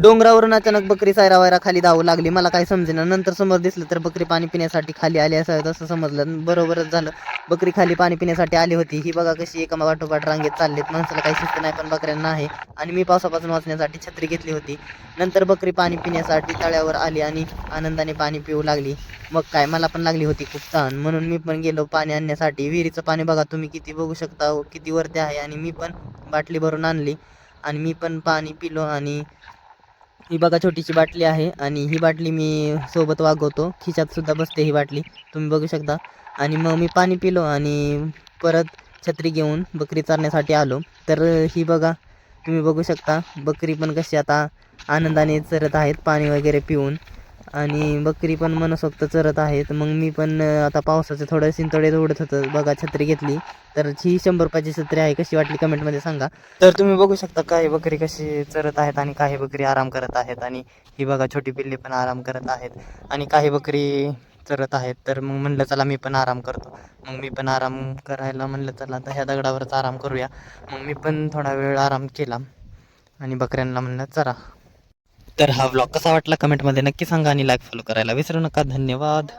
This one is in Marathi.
डोंगरावरून अचानक बकरी सायरा वायरा खाली धावू लागली. मला काही समजेना. नंतर समोर दिसलं तर बकरी पाणी पिण्यासाठी खाली आली असावी असं समजलं. बरोबरच झालं. बकरी खाली पाणी पिण्यासाठी आली होती. ही बघा कशी एका पाठोपाठ रांगेत चाललीत. माणसाला काही शिस्त नाही पण बकऱ्यांना आहे. आणि मी पावसापासून वाचण्यासाठी छत्री घेतली होती. नंतर बकरी पाणी पिण्यासाठी तळ्यावर आली आणि आनंदाने पाणी पिऊ लागली. मग काय, मला पण लागली होती खूप तहान, म्हणून मी पण गेलो पाणी आणण्यासाठी. विहिरीचं पाणी बघा तुम्ही किती बघू शकता किती वरती आहे. आणि मी पण बाटली भरून आणली आणि मी पण पाणी पिलो. आणि ही बघा छोटीशी बाटली आहे आणि ही बाटली मी सोबत वागवतो. खिशात सुद्धा बसते ही बाटली, तुम्ही बघू शकता. आणि मग मी पाणी पिलो आणि परत छत्री घेऊन बकरी चारण्यासाठी आलो. तर ही बघा तुम्ही बघू शकता बकरी पण कशी आता आनंदाने चरत आहेत पाणी वगैरे पिऊन. आणि बकरी पण मनसोक्त चरत आहेत. मग मी पण आता पावसाचं थोडं शिंतोडे उडत होतं बघा, छत्री घेतली. तर ही 100 रुपयाची छत्री आहे. कशी वाटली कमेंटमध्ये सांगा. तर तुम्ही बघू शकता काही बकरी कशी चरत आहेत आणि काही बकरी आराम करत आहेत. आणि ही बघा छोटी पिल्ली पण आराम करत आहेत आणि काही बकरी चरत आहेत. तर मग म्हणलं चला मी पण आराम करतो. मग मी पण आराम करायला म्हणलं चला आता ह्या दगडावरच आराम करूया. मग मी पण थोडा वेळ आराम केला आणि बकऱ्यांना म्हणलं चरा. तर हा व्लॉग कसा वाटला कमेंटमध्ये नक्की सांगा आणि लाईक फॉलो करायला विसरू नका. धन्यवाद.